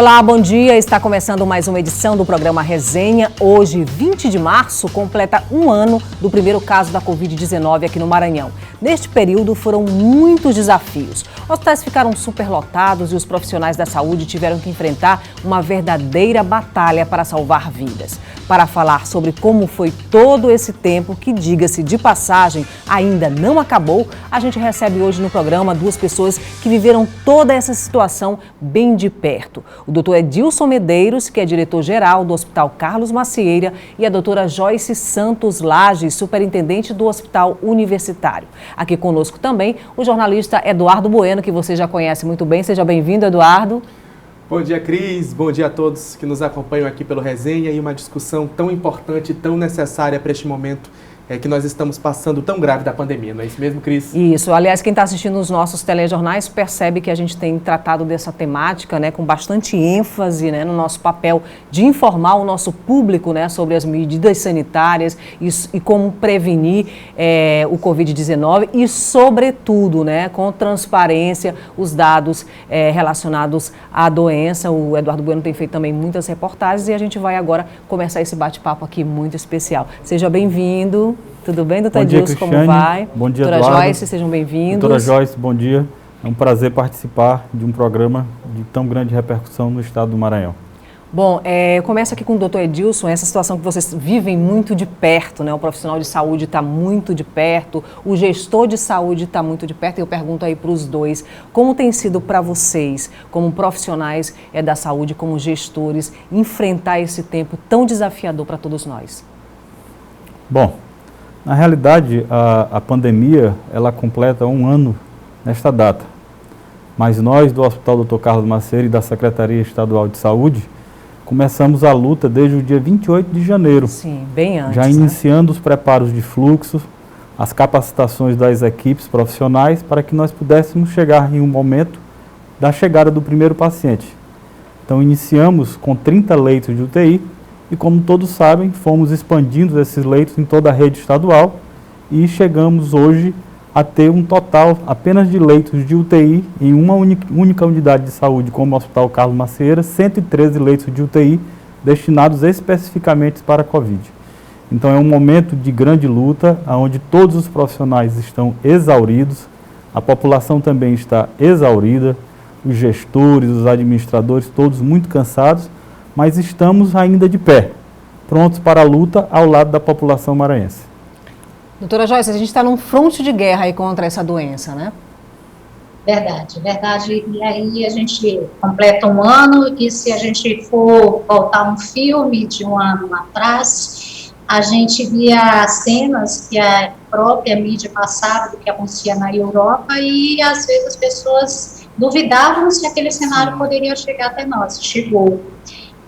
Olá, bom dia. Está começando mais uma edição do programa Resenha. Hoje, 20 de março, completa um ano do primeiro caso da Covid-19 aqui no Maranhão. Neste período, foram muitos desafios. Hospitais ficaram superlotados e os profissionais da saúde tiveram que enfrentar uma verdadeira batalha para salvar vidas. Para falar sobre como foi todo esse tempo, que, diga-se de passagem, ainda não acabou, a gente recebe hoje no programa duas pessoas que viveram toda essa situação bem de perto. O doutor Edilson Medeiros, que é diretor-geral do Hospital Carlos Macieira, e a doutora Joyce Santos Lages, superintendente do Hospital Universitário. Aqui conosco também o jornalista Eduardo Bueno, que você já conhece muito bem. Seja bem-vindo, Eduardo. Bom dia, Cris. Bom dia a todos que nos acompanham aqui pelo Resenha e uma discussão tão importante e tão necessária para este momento que nós estamos passando tão grave da pandemia, não é isso mesmo, Cris? Isso. Aliás, quem está assistindo os nossos telejornais percebe que a gente tem tratado dessa temática, com bastante ênfase, no nosso papel de informar o nosso público, sobre as medidas sanitárias e como prevenir o Covid-19 e, sobretudo, com transparência, os dados relacionados à doença. O Eduardo Bueno tem feito também muitas reportagens e a gente vai agora começar esse bate-papo aqui muito especial. Seja bem-vindo. Tudo bem, doutor Edilson? Como vai? Bom dia, doutora Eduardo. Joyce, sejam bem-vindos. Doutora Joyce, bom dia. É um prazer participar de um programa de tão grande repercussão no estado do Maranhão. Bom, começo aqui com o doutor Edilson, essa situação que vocês vivem muito de perto, o profissional de saúde está muito de perto, o gestor de saúde está muito de perto, e eu pergunto aí para os dois, como tem sido para vocês, como profissionais da saúde, como gestores, enfrentar esse tempo tão desafiador para todos nós? Bom, na realidade, a pandemia, ela completa um ano nesta data. Mas nós, do Hospital Dr. Carlos Macieira e da Secretaria Estadual de Saúde, começamos a luta desde o dia 28 de janeiro. Sim, bem antes. Já iniciando os preparos de fluxo, as capacitações das equipes profissionais, para que nós pudéssemos chegar em um momento da chegada do primeiro paciente. Então, iniciamos com 30 leitos de UTI, e como todos sabem, fomos expandindo esses leitos em toda a rede estadual e chegamos hoje a ter um total apenas de leitos de UTI em uma única unidade de saúde, como o Hospital Carlos Macieira, 113 leitos de UTI destinados especificamente para a Covid. Então é um momento de grande luta, onde todos os profissionais estão exauridos, a população também está exaurida, os gestores, os administradores, todos muito cansados, mas estamos ainda de pé, prontos para a luta ao lado da população maranhense. Doutora Joyce, a gente está num fronte de guerra aí contra essa doença, né? Verdade. E aí a gente completa um ano e se a gente for voltar um filme de um ano atrás, a gente via cenas que a própria mídia passava do que acontecia na Europa e às vezes as pessoas duvidavam se aquele cenário poderia chegar até nós. Chegou.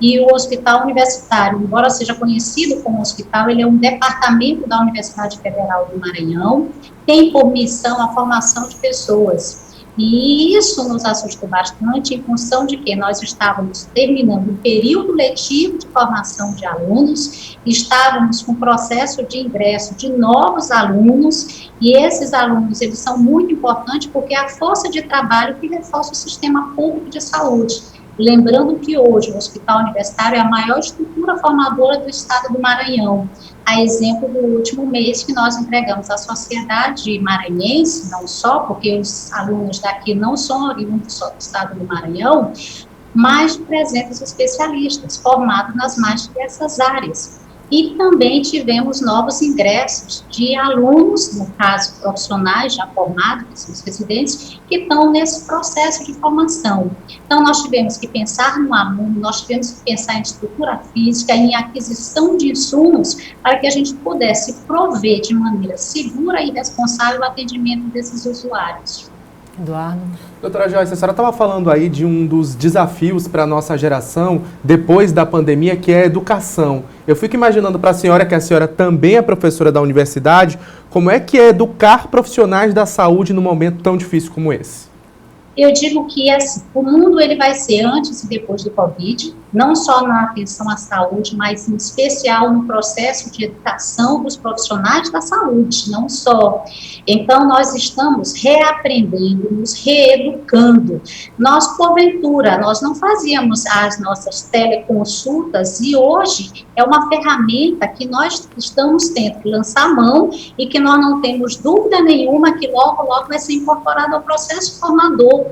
E o Hospital Universitário, embora seja conhecido como hospital, ele é um departamento da Universidade Federal do Maranhão, tem por missão a formação de pessoas. E isso nos assustou bastante em função de que nós estávamos terminando o período letivo de formação de alunos, estávamos com o processo de ingresso de novos alunos, e esses alunos, eles são muito importantes porque é a força de trabalho que reforça o sistema público de saúde. Lembrando que hoje o Hospital Universitário é a maior estrutura formadora do estado do Maranhão. A exemplo do último mês que nós entregamos à sociedade maranhense, não só porque os alunos daqui não são oriundos só do estado do Maranhão, mais de 300 especialistas formados nas mais diversas áreas. E também tivemos novos ingressos de alunos, no caso profissionais já formados, que são os residentes, que estão nesse processo de formação. Então, nós tivemos que pensar no aluno, nós tivemos que pensar em estrutura física, em aquisição de insumos, para que a gente pudesse prover de maneira segura e responsável o atendimento desses usuários. Eduardo. Doutora Joyce, a senhora estava falando aí de um dos desafios para a nossa geração, depois da pandemia, que é a educação. Eu fico imaginando para a senhora, que a senhora também é professora da universidade, como é que é educar profissionais da saúde num momento tão difícil como esse? Eu digo que o mundo ele vai ser antes e depois do Covid, não só na atenção à saúde, mas em especial no processo de educação dos profissionais da saúde, não só. Então, nós estamos reaprendendo, nos reeducando. Nós, porventura, nós não fazíamos as nossas teleconsultas e hoje é uma ferramenta que nós estamos tendo que lançar a mão e que nós não temos dúvida nenhuma que logo, logo vai ser incorporado ao processo formador,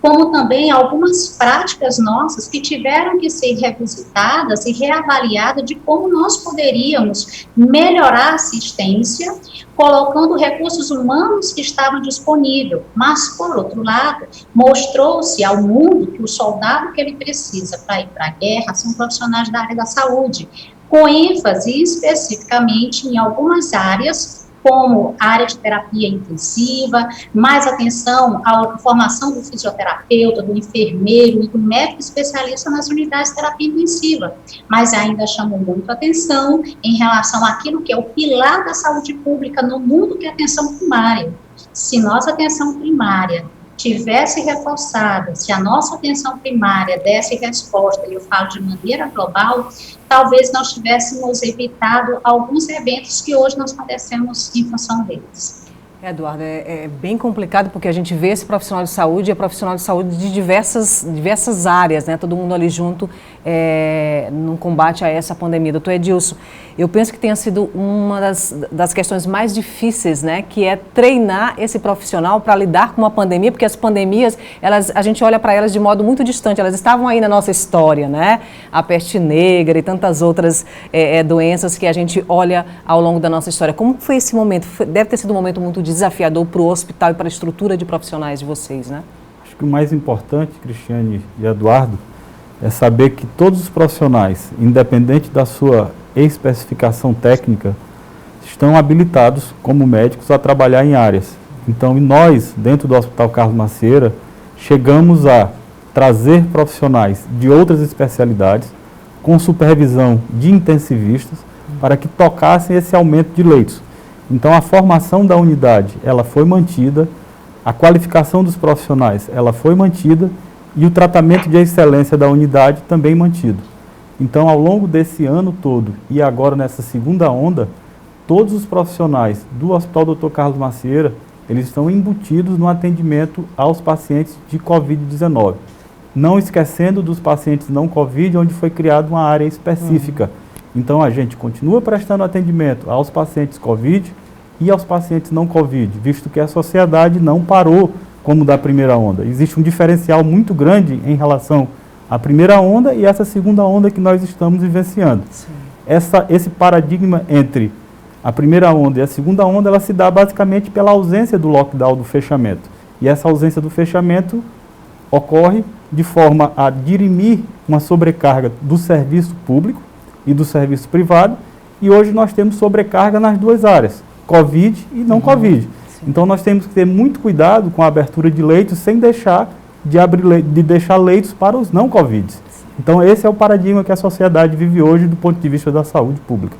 como também algumas práticas nossas que tiveram que ser revisitadas e reavaliadas de como nós poderíamos melhorar a assistência, colocando recursos humanos que estavam disponíveis, mas, por outro lado, mostrou-se ao mundo que o soldado que ele precisa para ir para a guerra são profissionais da área da saúde, com ênfase especificamente em algumas áreas, como a área de terapia intensiva, mais atenção à formação do fisioterapeuta, do enfermeiro e do médico especialista nas unidades de terapia intensiva, mas ainda chamou muito atenção em relação àquilo que é o pilar da saúde pública no mundo, que é a atenção primária. Se nossa atenção primária tivesse reforçada, se a nossa atenção primária desse resposta, e eu falo de maneira global, talvez nós tivéssemos evitado alguns eventos que hoje nós padecemos em função deles. Eduardo, é bem complicado porque a gente vê esse profissional de saúde, é profissional de saúde de diversas áreas, né? Todo mundo ali junto no combate a essa pandemia. Doutor Edilson, eu penso que tenha sido uma das questões mais difíceis, né? Que é treinar esse profissional para lidar com uma pandemia, porque as pandemias, a gente olha para elas de modo muito distante, elas estavam aí na nossa história, né? A peste negra e tantas outras doenças que a gente olha ao longo da nossa história. Como foi esse momento? Deve ter sido um momento muito desafiador para o hospital e para a estrutura de profissionais de vocês, né? Acho que o mais importante, Cristiane e Eduardo, é saber que todos os profissionais, independente da sua especificação técnica, estão habilitados como médicos a trabalhar em áreas. Então, nós, dentro do Hospital Carlos Macieira, chegamos a trazer profissionais de outras especialidades com supervisão de intensivistas para que tocassem esse aumento de leitos. Então, a formação da unidade, ela foi mantida, a qualificação dos profissionais, ela foi mantida e o tratamento de excelência da unidade também mantido. Então, ao longo desse ano todo e agora nessa segunda onda, todos os profissionais do Hospital Dr. Carlos Macieira, eles estão embutidos no atendimento aos pacientes de Covid-19. Não esquecendo dos pacientes não Covid, onde foi criada uma área específica. Então, a gente continua prestando atendimento aos pacientes Covid e aos pacientes não Covid, visto que a sociedade não parou como da primeira onda. Existe um diferencial muito grande em relação à primeira onda e essa segunda onda que nós estamos vivenciando. Esse paradigma entre a primeira onda e a segunda onda, ela se dá basicamente pela ausência do lockdown, do fechamento. E essa ausência do fechamento ocorre de forma a dirimir uma sobrecarga do serviço público e do serviço privado, e hoje nós temos sobrecarga nas duas áreas, Covid e não Covid. Então nós temos que ter muito cuidado com a abertura de leitos sem deixar de deixar leitos para os não Covid. Então esse é o paradigma que a sociedade vive hoje do ponto de vista da saúde pública.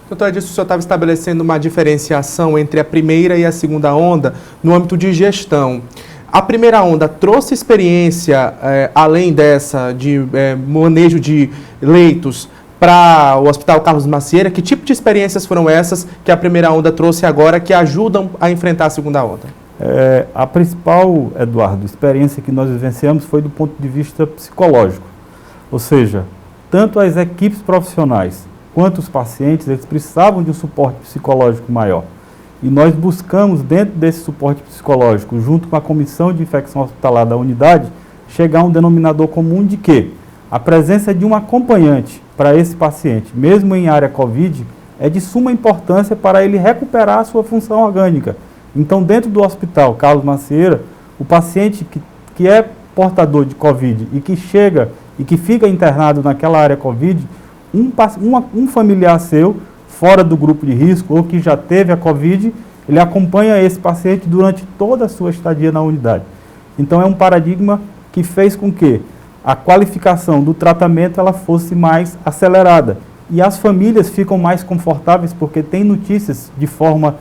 Doutor Edilson, o senhor estava estabelecendo uma diferenciação entre a primeira e a segunda onda no âmbito de gestão. A primeira onda trouxe experiência, além dessa, de manejo de leitos para o Hospital Carlos Macieira? Que tipo de experiências foram essas que a primeira onda trouxe agora que ajudam a enfrentar a segunda onda? A principal, Eduardo, experiência que nós vivenciamos foi do ponto de vista psicológico. Ou seja, tanto as equipes profissionais quanto os pacientes, eles precisavam de um suporte psicológico maior. E nós buscamos, dentro desse suporte psicológico, junto com a Comissão de Infecção Hospitalar da unidade, chegar a um denominador comum de que a presença de um acompanhante para esse paciente, mesmo em área COVID, é de suma importância para ele recuperar a sua função orgânica. Então, dentro do Hospital Carlos Macieira, o paciente que é portador de COVID e que chega e que fica internado naquela área COVID, um familiar seu, fora do grupo de risco ou que já teve a COVID, ele acompanha esse paciente durante toda a sua estadia na unidade. Então, é um paradigma que fez com que a qualificação do tratamento ela fosse mais acelerada. E as famílias ficam mais confortáveis porque tem notícias de forma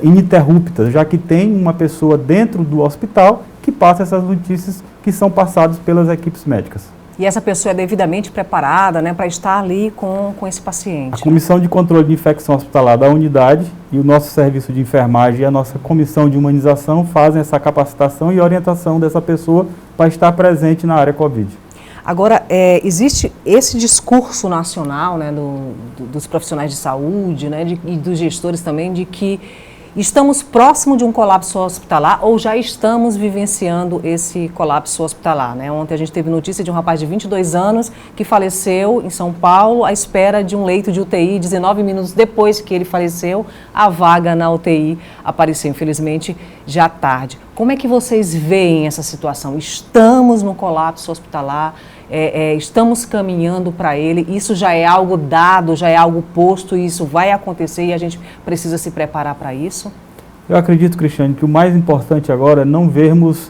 ininterrupta, já que tem uma pessoa dentro do hospital que passa essas notícias que são passadas pelas equipes médicas. E essa pessoa é devidamente preparada, né, para estar ali com esse paciente? A Comissão de Controle de Infecção Hospitalar da unidade e o nosso serviço de enfermagem e a nossa comissão de humanização fazem essa capacitação e orientação dessa pessoa para estar presente na área Covid. Agora, existe esse discurso nacional, né, dos profissionais de saúde, né, e dos gestores também, de que estamos próximo de um colapso hospitalar ou já estamos vivenciando esse colapso hospitalar, né? Ontem a gente teve notícia de um rapaz de 22 anos que faleceu em São Paulo à espera de um leito de UTI. 19 minutos depois que ele faleceu, a vaga na UTI apareceu, infelizmente, já tarde. Como é que vocês veem essa situação? Estamos no colapso hospitalar? Estamos caminhando para ele, isso já é algo dado, já é algo posto, e isso vai acontecer e a gente precisa se preparar para isso? Eu acredito, Cristiane, que o mais importante agora é não vermos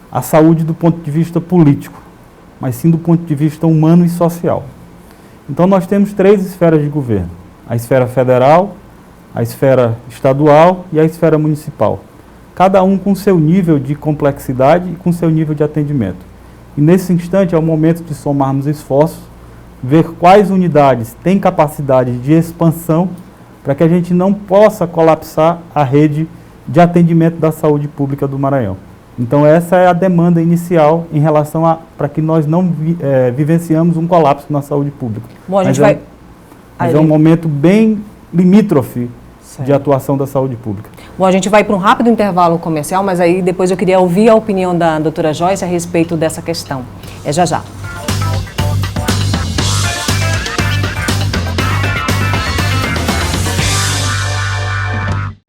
a saúde do ponto de vista político, mas sim do ponto de vista humano e social. Então nós temos 3 esferas de governo: a esfera federal, a esfera estadual e a esfera municipal. Cada um com seu nível de complexidade e com seu nível de atendimento. E nesse instante é o momento de somarmos esforços, ver quais unidades têm capacidade de expansão para que a gente não possa colapsar a rede de atendimento da saúde pública do Maranhão. Então essa é a demanda inicial em relação para que nós não vivenciamos um colapso na saúde pública. Bom, Mas é um momento bem limítrofe de atuação da saúde pública. Bom, a gente vai para um rápido intervalo comercial, mas aí depois eu queria ouvir a opinião da doutora Joyce a respeito dessa questão. É já já.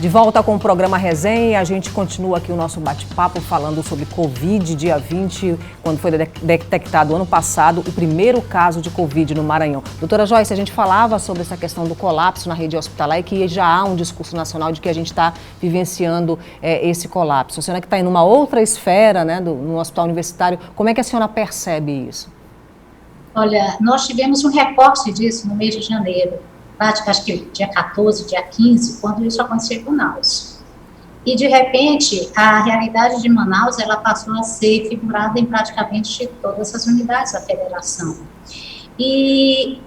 De volta com o programa Resenha, a gente continua aqui o nosso bate-papo falando sobre Covid, dia 20, quando foi detectado ano passado o primeiro caso de Covid no Maranhão. Doutora Joyce, a gente falava sobre essa questão do colapso na rede hospitalar e que já há um discurso nacional de que a gente está vivenciando esse colapso. A senhora que está em uma outra esfera, né, no hospital universitário, como é que a senhora percebe isso? Olha, nós tivemos um recorte disso no mês de janeiro. Acho que dia 14, dia 15, quando isso aconteceu com Manaus. E, de repente, a realidade de Manaus, ela passou a ser figurada em praticamente todas as unidades da federação. E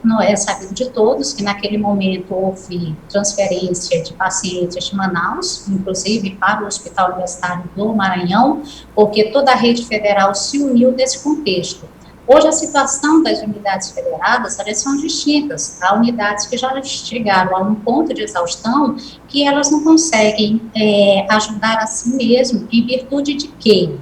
não é sabido de todos que, naquele momento, houve transferência de pacientes de Manaus, inclusive para o Hospital Universitário do Maranhão, porque toda a rede federal se uniu nesse contexto. Hoje, a situação das unidades federadas, elas são distintas. Há unidades que já chegaram a um ponto de exaustão que elas não conseguem ajudar a si mesmo, em virtude de que,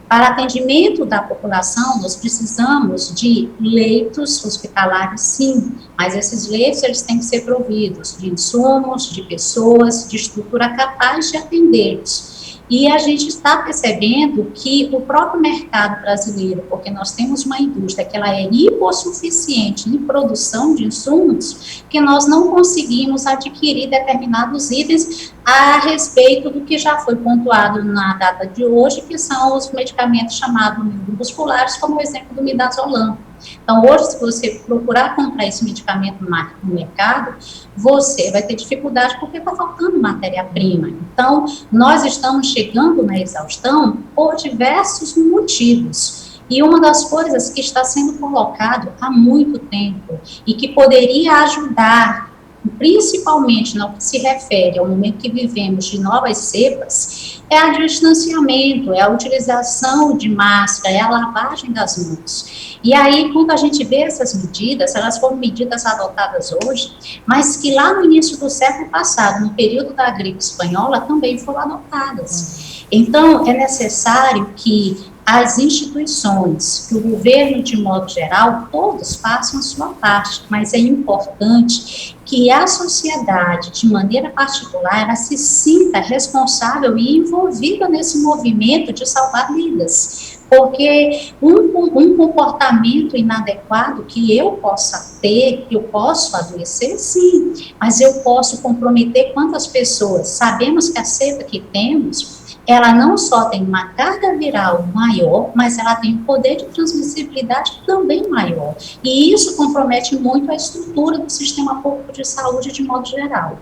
para atendimento da população, nós precisamos de leitos hospitalares, sim, mas esses leitos eles têm que ser providos de insumos, de pessoas, de estrutura capaz de atendê-los. E a gente está percebendo que o próprio mercado brasileiro, porque nós temos uma indústria que ela é hipossuficiente em produção de insumos, que nós não conseguimos adquirir determinados itens a respeito do que já foi pontuado na data de hoje, que são os medicamentos chamados musculares, como o exemplo do midazolam. Então, hoje, se você procurar comprar esse medicamento no mercado, você vai ter dificuldade porque está faltando matéria-prima. Então, nós estamos chegando na exaustão por diversos motivos. E uma das coisas que está sendo colocado há muito tempo e que poderia ajudar, principalmente no que se refere ao momento que vivemos de novas cepas, é o distanciamento, é a utilização de máscara, é a lavagem das mãos. E aí, quando a gente vê essas medidas, elas foram medidas adotadas hoje, mas que lá no início do século passado, no período da gripe espanhola, também foram adotadas. Então, é necessário que as instituições, que o governo, de modo geral, todos façam a sua parte, mas é importante que a sociedade, de maneira particular, ela se sinta responsável e envolvida nesse movimento de salvar vidas. Porque um comportamento inadequado que eu possa ter, eu posso adoecer, sim, mas eu posso comprometer quantas pessoas. Sabemos que a cepa que temos, ela não só tem uma carga viral maior, mas ela tem um poder de transmissibilidade também maior. E isso compromete muito a estrutura do sistema público de saúde de modo geral.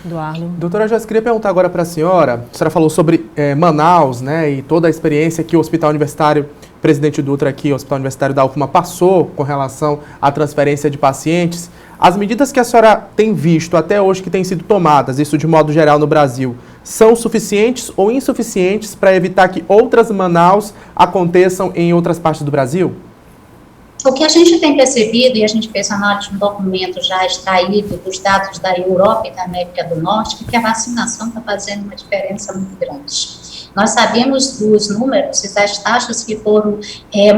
Eduardo. Doutora Joyce, queria perguntar agora para a senhora falou sobre Manaus, né, e toda a experiência que o Hospital Universitário Presidente Dutra aqui, o Hospital Universitário da UFMA, passou com relação à transferência de pacientes. As medidas que a senhora tem visto até hoje que têm sido tomadas, isso de modo geral no Brasil, são suficientes ou insuficientes para evitar que outras Manaus aconteçam em outras partes do Brasil? O que a gente tem percebido, e a gente fez análise de um documento já extraído dos dados da Europa e da América do Norte, é que a vacinação está fazendo uma diferença muito grande. Nós sabemos dos números e das taxas que foram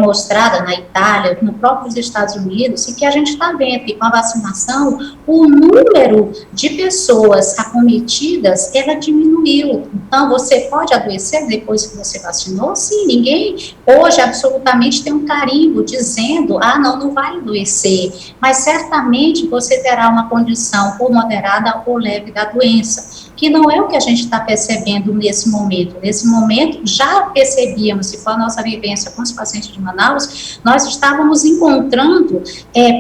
mostradas na Itália, no próprios Estados Unidos, e que a gente está vendo que com a vacinação, o número de pessoas acometidas, ela diminuiu. Então, você pode adoecer depois que você vacinou? Sim, ninguém hoje absolutamente tem um carimbo dizendo, não vai adoecer, mas certamente você terá uma condição ou moderada ou leve da doença, que não é o que a gente está percebendo nesse momento. Nesse momento, já percebíamos, se for a nossa vivência com os pacientes de Manaus, nós estávamos encontrando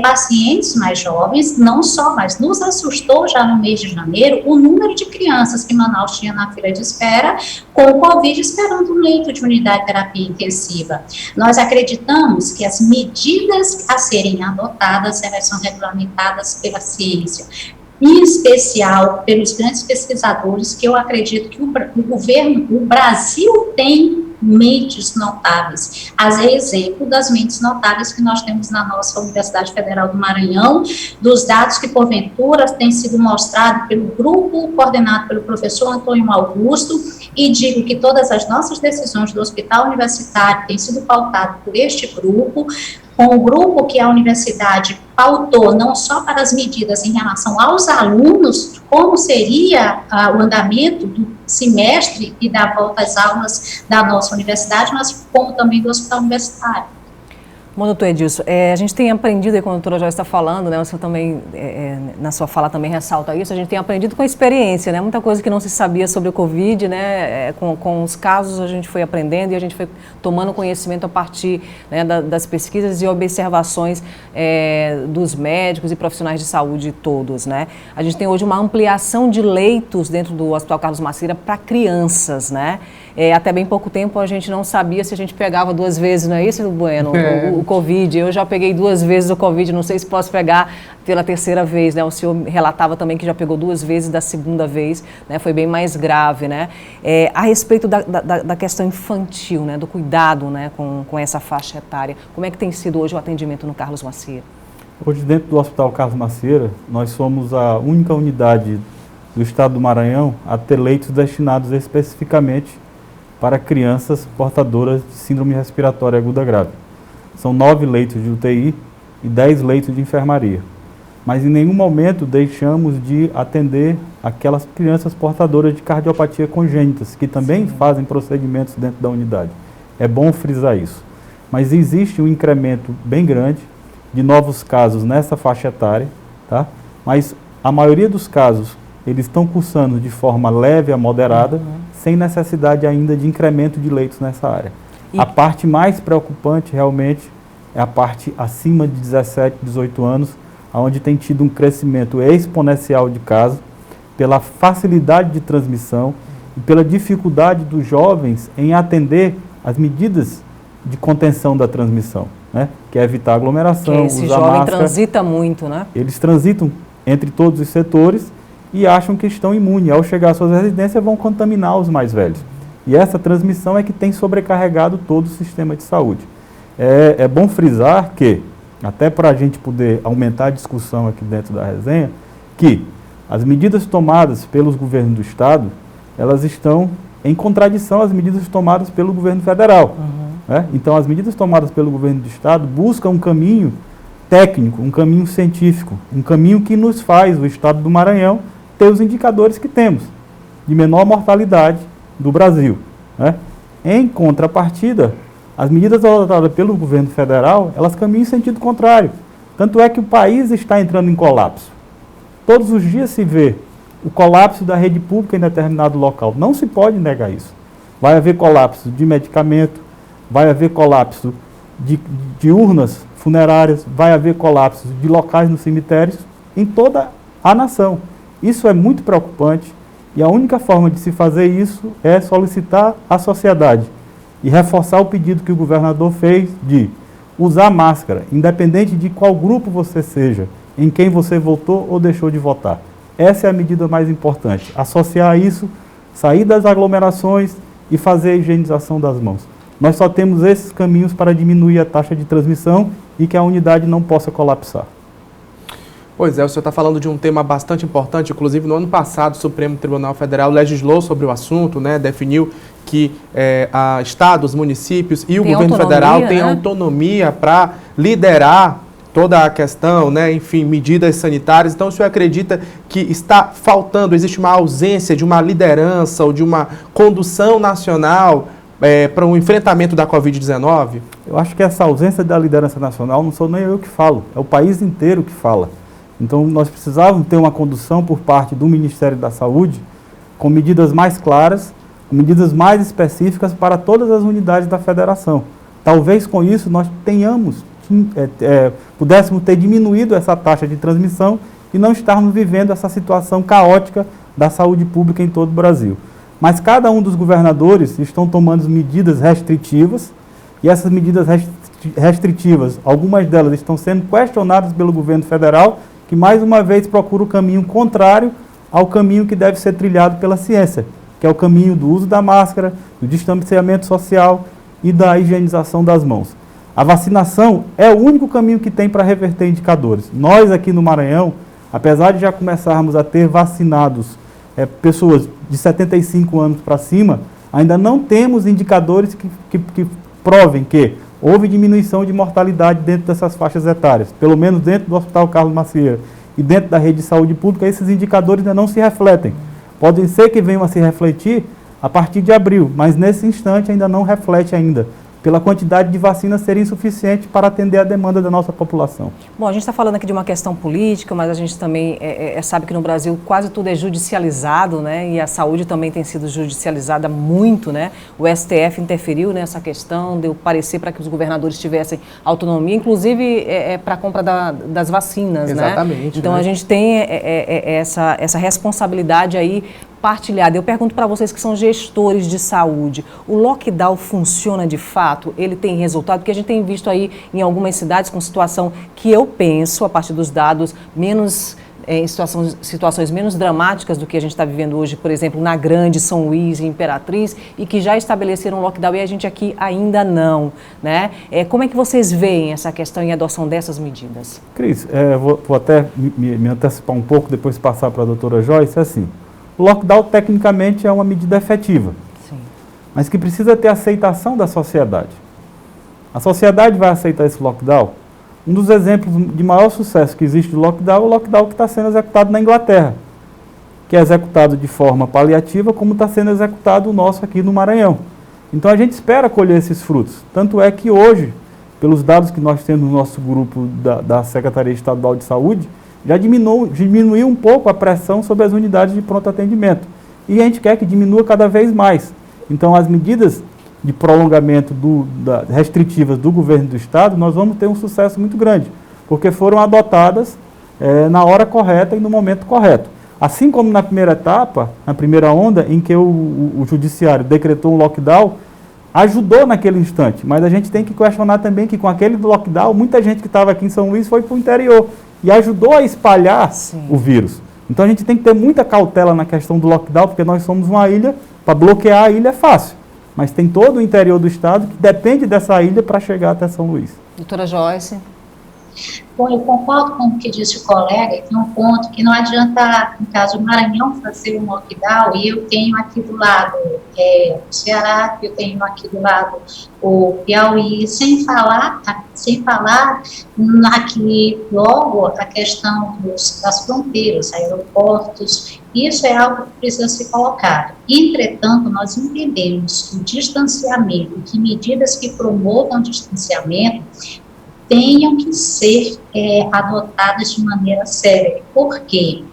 pacientes mais jovens, não só, mas nos assustou já no mês de janeiro o número de crianças que Manaus tinha na fila de espera com o Covid esperando um leito de unidade de terapia intensiva. Nós acreditamos que as medidas a serem adotadas, elas são regulamentadas pela ciência, em especial pelos grandes pesquisadores, que eu acredito que o Brasil tem mentes notáveis. Exemplo das mentes notáveis que nós temos na nossa Universidade Federal do Maranhão, dos dados que, porventura, têm sido mostrados pelo grupo coordenado pelo professor Antônio Augusto, e digo que todas as nossas decisões do hospital universitário têm sido pautadas por este grupo, com o grupo que a universidade pautou não só para as medidas em relação aos alunos, como seria o andamento do semestre e da volta às aulas da nossa universidade, mas como também do hospital universitário. Bom, doutor Edilson, a gente tem aprendido, e quando a doutora Joyce está falando, né, o senhor também, na sua fala também ressalta isso, a gente tem aprendido com a experiência, né, muita coisa que não se sabia sobre o Covid, né, com os casos a gente foi aprendendo e a gente foi tomando conhecimento a partir, né, das pesquisas e observações dos médicos e profissionais de saúde todos, né. A gente tem hoje uma ampliação de leitos dentro do Hospital Carlos Macieira para crianças, né. Até bem pouco tempo a gente não sabia se a gente pegava 2 vezes, não é isso, Bueno? O Covid, eu já peguei 2 vezes o Covid, não sei se posso pegar pela 3ª vez, né? O senhor relatava também que já pegou 2 vezes da 2ª vez, né? Foi bem mais grave, né? A respeito da questão infantil, né? Do cuidado, né? Com essa faixa etária, como é que tem sido hoje o atendimento no Carlos Macieira? Hoje, dentro do Hospital Carlos Macieira, nós somos a única unidade do estado do Maranhão a ter leitos destinados especificamente para crianças portadoras de síndrome respiratória aguda grave. São 9 leitos de UTI e 10 leitos de enfermaria. Mas em nenhum momento deixamos de atender aquelas crianças portadoras de cardiopatia congênitas, que também fazem procedimentos dentro da unidade. É bom frisar isso. Mas existe um incremento bem grande de novos casos nessa faixa etária, tá? Mas a maioria dos casos, eles estão cursando de forma leve a moderada, sem necessidade ainda de incremento de leitos nessa área. A parte mais preocupante realmente é a parte acima de 17, 18 anos, onde tem tido um crescimento exponencial de casos, pela facilidade de transmissão e pela dificuldade dos jovens em atender as medidas de contenção da transmissão, né? Que é evitar aglomeração, esse usar jovem máscara. Transita muito, né? Eles transitam entre todos os setores e acham que estão imunes. Ao chegar às suas residências, vão contaminar os mais velhos. E essa transmissão é que tem sobrecarregado todo o sistema de saúde. É bom frisar que, até para a gente poder aumentar a discussão aqui dentro da resenha, que as medidas tomadas pelos governos do Estado, elas estão em contradição às medidas tomadas pelo governo federal. Né? Então, as medidas tomadas pelo governo do Estado buscam um caminho técnico, um caminho científico, um caminho que nos faz, o Estado do Maranhão, ter os indicadores que temos de menor mortalidade do Brasil. Né? Em contrapartida, as medidas adotadas pelo governo federal, elas caminham em sentido contrário. Tanto é que o país está entrando em colapso. Todos os dias se vê o colapso da rede pública em determinado local. Não se pode negar isso. Vai haver colapso de medicamento, vai haver colapso de urnas funerárias, vai haver colapso de locais nos cemitérios em toda a nação. Isso é muito preocupante e a única forma de se fazer isso é solicitar à sociedade e reforçar o pedido que o governador fez de usar máscara, independente de qual grupo você seja, em quem você votou ou deixou de votar. Essa é a medida mais importante. Associar a isso, sair das aglomerações e fazer a higienização das mãos. Nós só temos esses caminhos para diminuir a taxa de transmissão e que a unidade não possa colapsar. Pois é, o senhor está falando de um tema bastante importante. Inclusive, no ano passado, o Supremo Tribunal Federal legislou sobre o assunto, né, definiu que estados, municípios e o governo federal têm autonomia para liderar toda a questão, né, enfim, medidas sanitárias. Então, o senhor acredita que está faltando, existe uma ausência de uma liderança ou de uma condução nacional para o enfrentamento da Covid-19? Eu acho que essa ausência da liderança nacional não sou nem eu que falo, é o país inteiro que fala. Então, nós precisávamos ter uma condução por parte do Ministério da Saúde com medidas mais claras, medidas mais específicas para todas as unidades da federação. Talvez com isso nós pudéssemos ter diminuído essa taxa de transmissão e não estarmos vivendo essa situação caótica da saúde pública em todo o Brasil. Mas cada um dos governadores estão tomando medidas restritivas e essas medidas restritivas, algumas delas estão sendo questionadas pelo governo federal, que mais uma vez procura o caminho contrário ao caminho que deve ser trilhado pela ciência, que é o caminho do uso da máscara, do distanciamento social e da higienização das mãos. A vacinação é o único caminho que tem para reverter indicadores. Nós aqui no Maranhão, apesar de já começarmos a ter vacinados pessoas de 75 anos para cima, ainda não temos indicadores que provem que houve diminuição de mortalidade dentro dessas faixas etárias, pelo menos dentro do Hospital Carlos Macieira e dentro da rede de saúde pública, esses indicadores ainda não se refletem. Podem ser que venham a se refletir a partir de abril, mas nesse instante ainda não reflete ainda, pela quantidade de vacinas serem insuficiente para atender a demanda da nossa população. Bom, a gente está falando aqui de uma questão política, mas a gente também sabe que no Brasil quase tudo é judicializado, né? E a saúde também tem sido judicializada muito, né? O STF interferiu nessa questão, deu parecer para que os governadores tivessem autonomia, inclusive para a compra das vacinas, exatamente, né? Então a gente tem essa responsabilidade aí partilhada. Eu pergunto para vocês que são gestores de saúde, o lockdown funciona de fato? Ele tem resultado? Porque a gente tem visto aí em algumas cidades com situação que eu penso, a partir dos dados, em situações menos dramáticas do que a gente está vivendo hoje, por exemplo, na Grande, São Luís e Imperatriz, e que já estabeleceram lockdown e a gente aqui ainda não, né? Como é que vocês veem essa questão e a adoção dessas medidas? Cris, vou até me antecipar um pouco, depois passar para a doutora Joyce, assim. O lockdown, tecnicamente, é uma medida efetiva, sim, mas que precisa ter aceitação da sociedade. A sociedade vai aceitar esse lockdown? Um dos exemplos de maior sucesso que existe do lockdown é o lockdown que está sendo executado na Inglaterra, que é executado de forma paliativa, como está sendo executado o nosso aqui no Maranhão. Então, a gente espera colher esses frutos. Tanto é que hoje, pelos dados que nós temos no nosso grupo da Secretaria Estadual de Saúde, já diminuiu um pouco a pressão sobre as unidades de pronto atendimento. E a gente quer que diminua cada vez mais. Então, as medidas de prolongamento restritivas do governo do Estado, nós vamos ter um sucesso muito grande, porque foram adotadas na hora correta e no momento correto. Assim como na primeira etapa, na primeira onda, em que o Judiciário decretou um lockdown, ajudou naquele instante, mas a gente tem que questionar também que com aquele lockdown, muita gente que estava aqui em São Luís foi para o interior e ajudou a espalhar, sim, o vírus. Então a gente tem que ter muita cautela na questão do lockdown, porque nós somos uma ilha, para bloquear a ilha é fácil, mas tem todo o interior do estado que depende dessa ilha para chegar até São Luís. Doutora Joyce. Bom, eu concordo com o que disse o colega, e tem um ponto que não adianta, no caso do Maranhão, fazer um lockdown, e eu tenho aqui do lado o Ceará, eu tenho aqui do lado o Piauí, sem falar aqui logo a questão das fronteiras, aeroportos, isso é algo que precisa ser colocado. Entretanto, nós entendemos que o distanciamento, que medidas que promovam o distanciamento, tenham que ser adotadas de maneira séria. Por quê?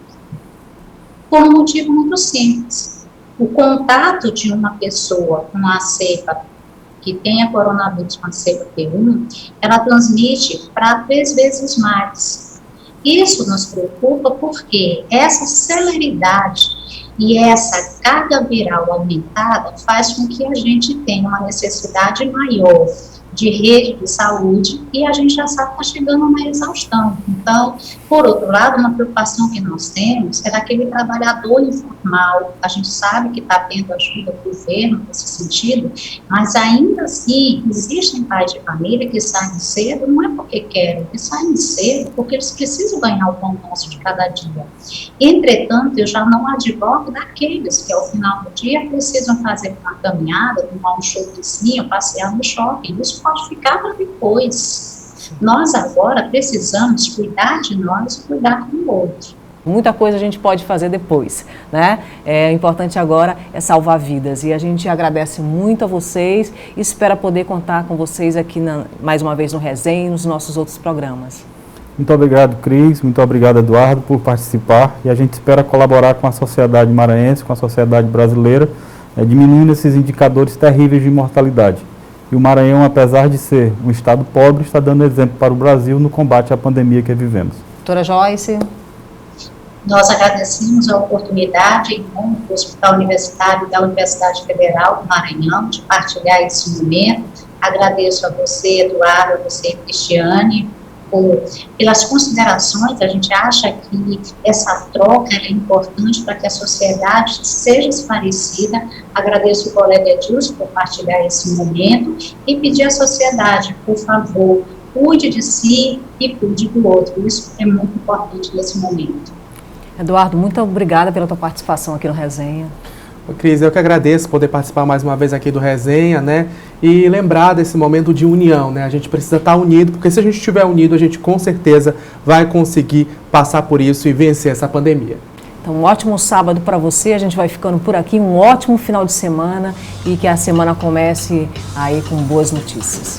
Por um motivo muito simples. O contato de uma pessoa com a cepa que tenha coronavírus com a cepa P1, ela transmite para 3 vezes mais. Isso nos preocupa porque essa celeridade E essa carga viral aumentada faz com que a gente tenha uma necessidade maior de rede de saúde e a gente já sabe que está chegando a uma exaustão. Então, por outro lado, uma preocupação que nós temos é daquele trabalhador informal. A gente sabe que está tendo ajuda do governo nesse sentido, mas ainda assim, existem pais de família que saem cedo, não é porque querem, que saem cedo porque eles precisam ganhar o pão nosso de cada dia. Entretanto, eu já não advogo daqueles que ao final do dia precisam fazer uma caminhada, tomar um showzinho, passear no shopping. Isso pode ficar para depois. Nós agora precisamos cuidar de nós e cuidar do outro. Muita coisa a gente pode fazer depois, né? O importante agora é salvar vidas. E a gente agradece muito a vocês e espera poder contar com vocês aqui mais uma vez no Resenha e nos nossos outros programas. Muito obrigado, Cris. Muito obrigado, Eduardo, por participar. E a gente espera colaborar com a sociedade maranhense, com a sociedade brasileira, diminuindo esses indicadores terríveis de mortalidade. E o Maranhão, apesar de ser um estado pobre, está dando exemplo para o Brasil no combate à pandemia que vivemos. Doutora Joyce. Nós agradecemos a oportunidade, em nome do Hospital Universitário da Universidade Federal do Maranhão, de partilhar esse momento. Agradeço a você, Eduardo, a você, Cristiane, pelas considerações. A gente acha que essa troca é importante para que a sociedade seja esclarecida. Agradeço o colega Edilson por partilhar esse momento e pedir à sociedade, por favor, cuide de si e cuide do outro. Isso é muito importante nesse momento. Eduardo, muito obrigada pela tua participação aqui no Resenha. Cris, eu que agradeço poder participar mais uma vez aqui do Resenha, né? E lembrar desse momento de união, né? A gente precisa estar unido, porque se a gente estiver unido, a gente com certeza vai conseguir passar por isso e vencer essa pandemia. Então, um ótimo sábado para você, a gente vai ficando por aqui, um ótimo final de semana e que a semana comece aí com boas notícias.